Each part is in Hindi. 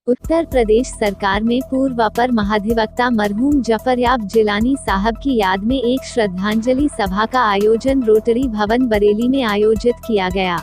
उत्तर प्रदेश सरकार में पूर्व अपर महाधिवक्ता मरहूम जफरयाब जिलानी साहब की याद में एक श्रद्धांजलि सभा का आयोजन रोटरी भवन बरेली में आयोजित किया गया।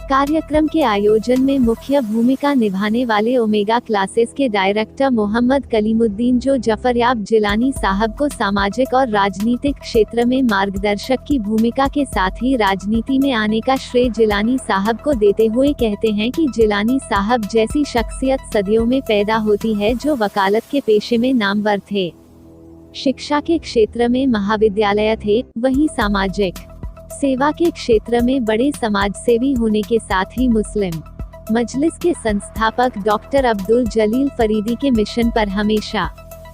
कार्यक्रम के आयोजन में मुख्य भूमिका निभाने वाले ओमेगा क्लासेस के डायरेक्टर मोहम्मद कलीमुद्दीन जो जफरयाब जिलानी साहब को सामाजिक और राजनीतिक क्षेत्र में मार्गदर्शक की भूमिका के साथ ही राजनीति में आने का श्रेय जिलानी साहब को देते हुए कहते हैं कि जिलानी साहब जैसी शख्सियत सदियों में पैदा होती है जो वकालत के पेशे में नामवर थे, शिक्षा के क्षेत्र में महाविद्यालय थे, वहीं सामाजिक सेवा के क्षेत्र में बड़े समाजसेवी होने के साथ ही मुस्लिम मजलिस के संस्थापक डॉक्टर अब्दुल जलील फरीदी के मिशन पर हमेशा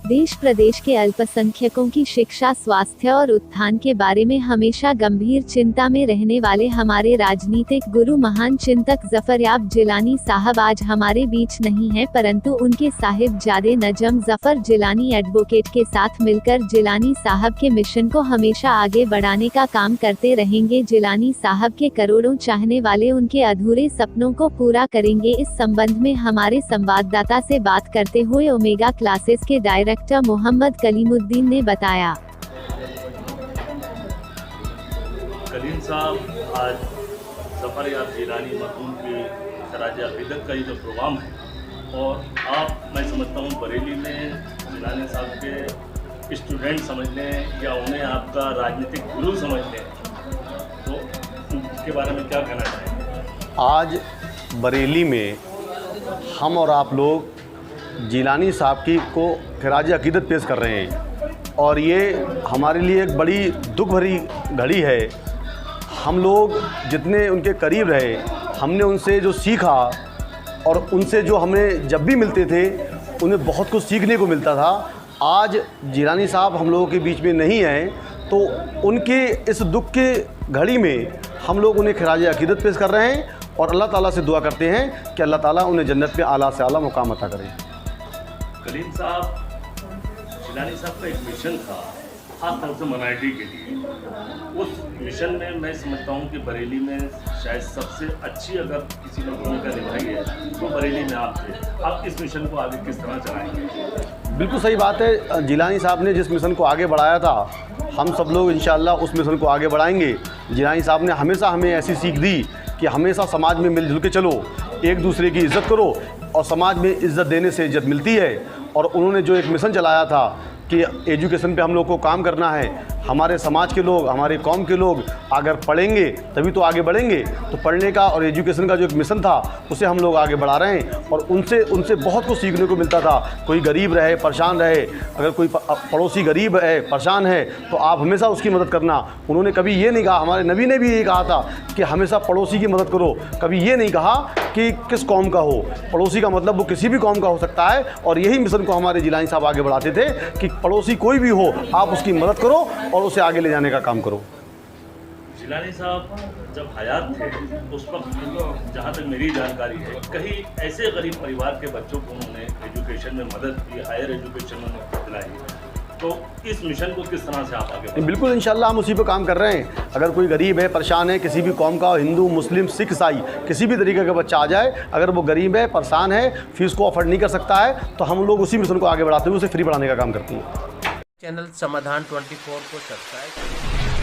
देश प्रदेश के अल्पसंख्यकों की शिक्षा, स्वास्थ्य और उत्थान के बारे में हमेशा गंभीर चिंता में रहने वाले हमारे राजनीतिक गुरु महान चिंतक जफरयाब जिलानी साहब आज हमारे बीच नहीं हैं, परंतु उनके साहिबजादे नजम जफर जिलानी एडवोकेट के साथ मिलकर जिलानी साहब के मिशन को हमेशा आगे बढ़ाने का काम करते रहेंगे। जिलानी साहब के करोड़ों चाहने वाले उनके अधूरे सपनों को पूरा करेंगे। इस संबंध में हमारे संवाददाता से बात करते हुए ओमेगा क्लासेस के डायरेक्टर मोहम्मद कलीमुद्दीन ने बताया। कलीम साहब, आज जफरयाब जिलानी मरहूम की खराज अक़ीदत का ये जो प्रोग्राम है और आप, मैं समझता हूँ बरेली में जिलानी साहब के स्टूडेंट समझ लें या उन्हें आपका राजनीतिक गुरु समझ लें, तो इसके बारे में क्या कहना चाहेंगे? आज बरेली में हम और आप लोग जिलानी साहब की को खराज अक़ीदत पेश कर रहे हैं और ये हमारे लिए एक बड़ी दुख भरी घड़ी है। हम लोग जितने उनके करीब रहे, हमने उनसे जो सीखा और उनसे जो हमें जब भी मिलते थे उन्हें बहुत कुछ सीखने को मिलता था। आज जिलानी साहब हम लोगों के बीच में नहीं हैं, तो उनके इस दुख के घड़ी में हम लोग उन्हें खराज अक़ीदत पेश कर रहे हैं और अल्लाह ताला से दुआ करते हैं कि अल्लाह ताला उन्हें जन्नत में आला से आला मुकाम अता करें। कलीम साहब, जिलानी साहब का एक मिशन था खास तौर से माइनॉरिटी के लिए। उस मिशन में मैं समझता हूँ कि बरेली में शायद सबसे अच्छी अगर किसी ने भूमिका निभाई है तो बरेली में आप थे। आप इस मिशन को आगे किस तरह चलाएंगे? बिल्कुल सही बात है। जिलानी साहब ने जिस मिशन को आगे बढ़ाया था, हम सब लोग इंशाअल्लाह उस मिशन को आगे बढ़ाएंगे। जिलानी साहब ने हमेशा हमें ऐसी सीख दी कि हमेशा समाज में मिलजुल के चलो, एक दूसरे की इज़्ज़त करो और समाज में इज़्ज़त देने से इज़्ज़त मिलती है। और उन्होंने जो एक मिशन चलाया था कि एजुकेशन पे हम लोग को काम करना है, हमारे समाज के लोग, हमारे कौम के लोग अगर पढ़ेंगे तभी तो आगे बढ़ेंगे। तो पढ़ने का और एजुकेशन का जो एक मिशन था उसे हम लोग आगे बढ़ा रहे हैं और उनसे बहुत कुछ सीखने को मिलता था। कोई गरीब रहे, परेशान रहे, अगर कोई पड़ोसी गरीब है, परेशान है, तो आप हमेशा उसकी मदद करना। उन्होंने कभी ये नहीं कहा, हमारे नबी ने भी यही कहा था कि हमेशा पड़ोसी की मदद करो। कभी ये नहीं कहा कि किस कौम का हो, पड़ोसी का मतलब वो किसी भी कौम का हो सकता है। और यही मिशन को हमारे जिलानी साहब आगे बढ़ाते थे कि पड़ोसी कोई भी हो, आप उसकी मदद करो और उसे आगे ले जाने का काम करो। जिलानी साहब जब हयात थे उस वक्त, जहाँ तक मेरी जानकारी है, कहीं ऐसे गरीब परिवार के बच्चों को उन्होंने एजुकेशन में मदद की, हायर एजुकेशन में दिलाई। तो इस मिशन को किस तरह से आप आगे बढ़ाएं? बिल्कुल इंशाल्लाह हम उसी पे काम कर रहे हैं। अगर कोई गरीब है, परेशान है, किसी भी कौम का, हिंदू, मुस्लिम, सिख, ईसाई, किसी भी तरीके का बच्चा आ जाए, अगर वो गरीब है, परेशान है, फीस को अफोर्ड नहीं कर सकता है, तो हम लोग उसी मिशन को आगे बढ़ाते हुए उसे फ्री बढ़ाने का काम करते हैं। चैनल समाधान 24 को सब्सक्राइब करें।